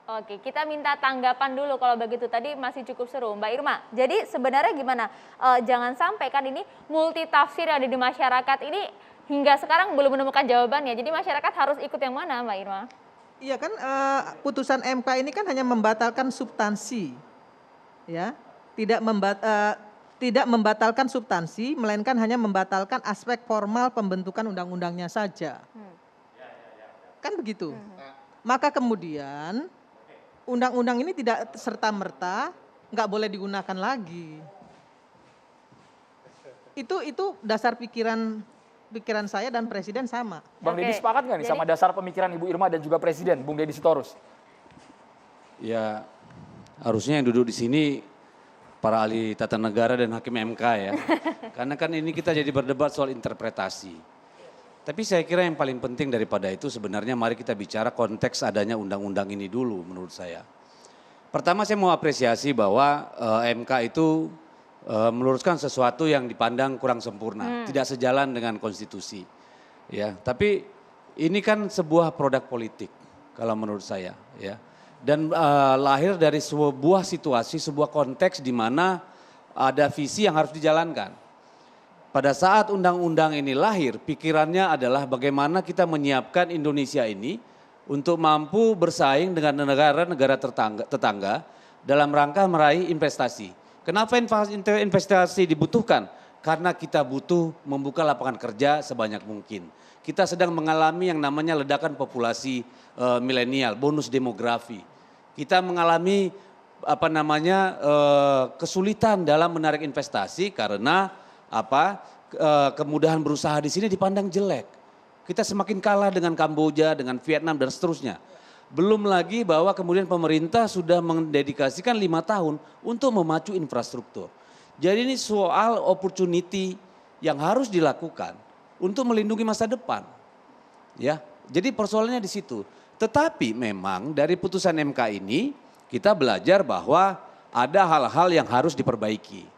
Oke, kita minta tanggapan dulu kalau begitu. Tadi masih cukup seru, Mbak Irma. Jadi sebenarnya gimana? Jangan sampai kan ini multitafsir yang ada di masyarakat ini hingga sekarang belum menemukan jawabannya. Jadi masyarakat harus ikut yang mana, Mbak Irma? Iya kan putusan MK ini kan hanya membatalkan substansi, ya, tidak membatalkan substansi, melainkan hanya membatalkan aspek formal pembentukan undang-undangnya saja. Kan begitu. Maka kemudian undang-undang ini tidak serta-merta nggak boleh digunakan lagi. Itu dasar pikiran saya dan Presiden sama. Bang Oke, Deddy sepakat nggak nih sama dasar pemikiran Ibu Irma dan juga Presiden, Bung Deddy Sitorus? Ya, harusnya yang duduk di sini para ahli tata negara dan hakim MK ya. Karena kan ini kita jadi berdebat soal interpretasi. Tapi saya kira yang paling penting daripada itu sebenarnya mari kita bicara konteks adanya undang-undang ini dulu menurut saya. Pertama saya mau apresiasi bahwa MK itu meluruskan sesuatu yang dipandang kurang sempurna, tidak sejalan dengan konstitusi. Ya, tapi ini kan sebuah produk politik kalau menurut saya ya. Dan lahir dari sebuah situasi, sebuah konteks di mana ada visi yang harus dijalankan. Pada saat undang-undang ini lahir, pikirannya adalah bagaimana kita menyiapkan Indonesia ini untuk mampu bersaing dengan negara-negara tetangga dalam rangka meraih investasi. Kenapa investasi dibutuhkan? Karena kita butuh membuka lapangan kerja sebanyak mungkin. Kita sedang mengalami yang namanya ledakan populasi milenial, bonus demografi. Kita mengalami kesulitan dalam menarik investasi karena kemudahan berusaha di sini dipandang jelek. Kita semakin kalah dengan Kamboja, dengan Vietnam dan seterusnya. Belum lagi bahwa kemudian pemerintah sudah mendedikasikan 5 tahun untuk memacu infrastruktur. Jadi ini soal opportunity yang harus dilakukan untuk melindungi masa depan. Ya, jadi persoalannya di situ. Tetapi memang dari putusan MK ini kita belajar bahwa ada hal-hal yang harus diperbaiki.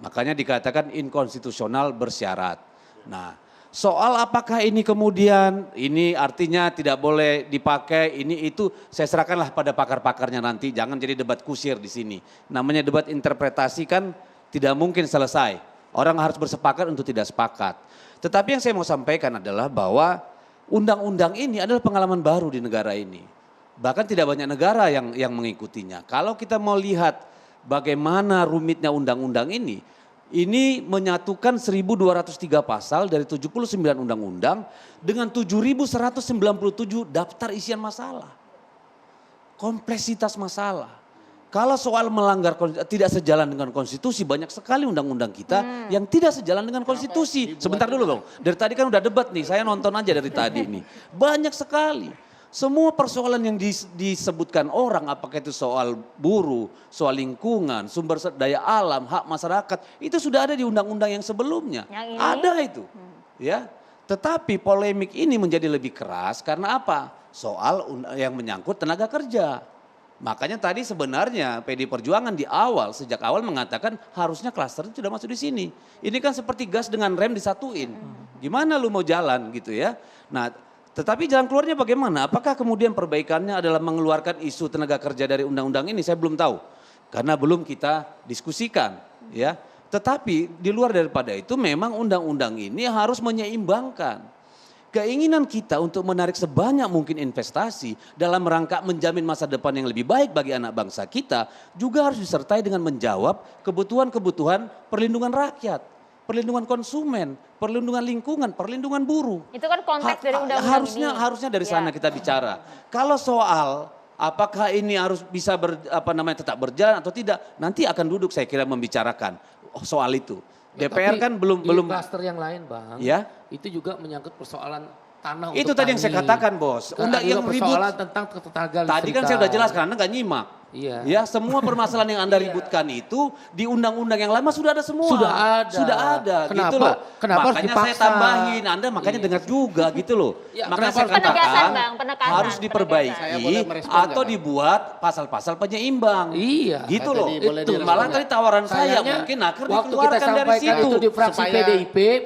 Makanya dikatakan inkonstitusional bersyarat. Nah, soal apakah ini kemudian ini artinya tidak boleh dipakai, ini itu saya serahkanlah pada pakar-pakarnya nanti. Jangan jadi debat kusir di sini. Namanya debat interpretasi kan tidak mungkin selesai. Orang harus bersepakat untuk tidak sepakat. Tetapi yang saya mau sampaikan adalah bahwa undang-undang ini adalah pengalaman baru di negara ini. Bahkan tidak banyak negara yang mengikutinya. Kalau kita mau lihat bagaimana rumitnya undang-undang ini menyatukan 1.203 pasal dari 79 undang-undang dengan 7.197 daftar isian masalah. Kompleksitas masalah. Kalau soal melanggar tidak sejalan dengan konstitusi, banyak sekali undang-undang kita yang tidak sejalan dengan konstitusi. Sebentar dulu Bang, dari tadi kan udah debat nih, saya nonton aja dari tadi nih. Banyak sekali. Semua persoalan yang disebutkan orang, apakah itu soal buruh, soal lingkungan, sumber daya alam, hak masyarakat, itu sudah ada di undang-undang yang sebelumnya. Yang ini? Ada itu. Ya. Tetapi polemik ini menjadi lebih keras karena apa? Soal yang menyangkut tenaga kerja. Makanya tadi sebenarnya PD Perjuangan di awal, sejak awal mengatakan harusnya klaster itu sudah masuk di sini. Ini kan seperti gas dengan rem disatuin. Gimana lu mau jalan gitu ya. Nah, tetapi jalan keluarnya bagaimana? Apakah kemudian perbaikannya adalah mengeluarkan isu tenaga kerja dari undang-undang ini? Saya belum tahu. Karena belum kita diskusikan. Ya. Tetapi di luar daripada itu memang undang-undang ini harus menyeimbangkan. Keinginan kita untuk menarik sebanyak mungkin investasi dalam rangka menjamin masa depan yang lebih baik bagi anak bangsa kita juga harus disertai dengan menjawab kebutuhan-kebutuhan perlindungan rakyat. Perlindungan konsumen, perlindungan lingkungan, perlindungan buruh. Itu kan konteks dari undang-undang ini. Harusnya dari sana kita bicara. Kalau soal apakah ini harus bisa tetap berjalan atau tidak, nanti akan duduk saya kira membicarakan soal itu. DPR kan belum Di klaster yang lain Bang, ya? Itu juga menyangkut persoalan tanah Itu untuk tadi yang saya katakan Bos. Undang yang ribut persoalan tentang tenaga listrik. Tadi kan saya udah jelaskan, Anda nggak nyimak. Iya. Ya, semua permasalahan yang Anda ributkan itu di undang-undang yang lama sudah ada semua. Sudah ada. Sudah ada Kenapa? gitu loh. Kenapa harus makanya saya dipaksa? tambahin, Anda makanya dengar juga gitu loh. Ya, makanya kenapa saya harus dipaksa? katakan Penekasan, Bang, penekasan, harus penekasan. diperbaiki Saya boleh merespon atau nggak, Bang? dibuat pasal-pasal penyeimbang. Iya. Gitu Tadi loh. boleh Itu direspon malah nggak? tadi tawaran saya Sayangnya, mungkin akhir waktu kita dikeluarkan dari sampaikan situ. itu di fraksi Supaya-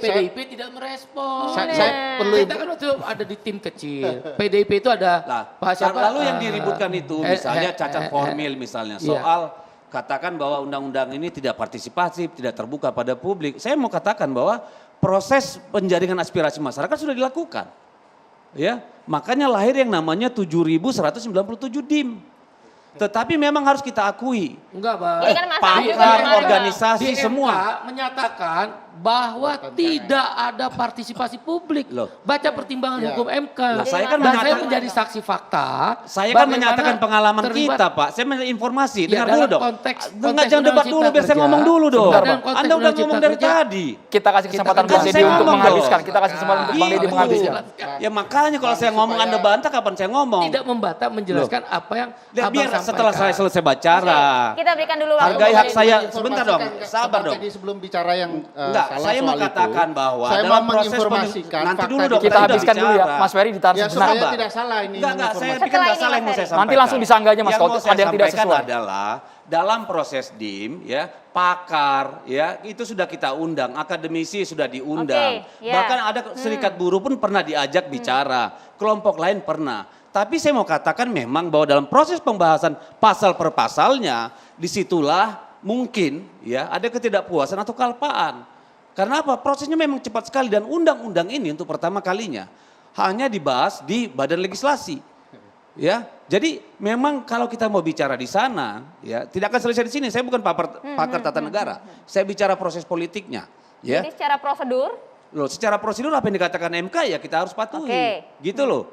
PDIP tidak merespon. Saya perlu Kita kan waktu ada di tim kecil. PDIP itu ada Nah, Pak siapa? lalu yang diributkan itu misalnya cacat formil misalnya Iya. soal katakan bahwa undang-undang ini tidak partisipatif, tidak terbuka pada publik. Saya mau katakan bahwa proses penjaringan aspirasi masyarakat sudah dilakukan. Ya, makanya lahir yang namanya 7.197 DIM. Tetapi memang harus kita akui, Enggak, Bang. Ini kan Mas Adi juga pakar, kemarin, Bang. organisasi Di MK semua. menyatakan bahwa tidak ada partisipasi publik. Loh. Baca pertimbangan Ya. hukum MK. Lah, saya kan Dan saya menyatakan- menjadi saksi fakta. Saya kan bagaimana menyatakan pengalaman terlibat- kita, Pak. Saya menyatakan informasi. Ya, Dengar dalam dulu dong. konteks Enggak, jangan Undang debat Cipta dulu, biar saya Kerja. ngomong dulu dong. Sebentar, Bang. Konteks Anda udah Undang ngomong Cipta dari Kerja. tadi. Kita kasih kesempatan Kita Bang kan Deddy saya untuk ngomong menghabiskan. dong. Kita kasih kesempatan untuk Bang Deddy Gitu. menghabiskan. Ya makanya kalau saya ngomong Anda bantah, kapan saya ngomong? Tidak membantah menjelaskan apa yang Lihat, Abang biar sampaikan. setelah saya selesai bicara. Kita berikan dulu waktu. Hargai Bang hak Deddy. saya. Menginformasikan Sebentar dong, ke sabar Bang dong. Teddy sebelum bicara yang Enggak, salah saya mau soal itu. katakan bahwa Saya dalam mau proses menginformasikan nanti fakta dulu dong, di Kita udah habiskan dulu ya. bicara. Mas Ferry ditahan Ya, sebentar. supaya Sabar. tidak salah ini Enggak, saya menginformasikan. pikir Setelah enggak ini, salah yang mau Mas saya Ferry. sampaikan. Nanti langsung disanggah aja, Mas, Yang kalau mau ada saya yang tidak sampaikan sesuai. adalah dalam proses DIM ya, pakar ya, itu sudah kita undang, akademisi sudah diundang. Oke, ya. Bahkan ada serikat buruh pun pernah diajak bicara, kelompok lain pernah. Tapi saya mau katakan memang bahwa dalam proses pembahasan pasal per pasalnya, disitulah mungkin ya ada ketidakpuasan atau kalpaan. Karena apa? Prosesnya memang cepat sekali dan undang-undang ini untuk pertama kalinya hanya dibahas di badan legislasi. Ya, jadi memang kalau kita mau bicara di sana, ya tidak akan selesai di sini. Saya bukan pakar tata negara, saya bicara proses politiknya. Ya, Jadi secara prosedur, loh, secara prosedur apa yang dikatakan MK ya kita harus patuhi, Oke. gitu loh.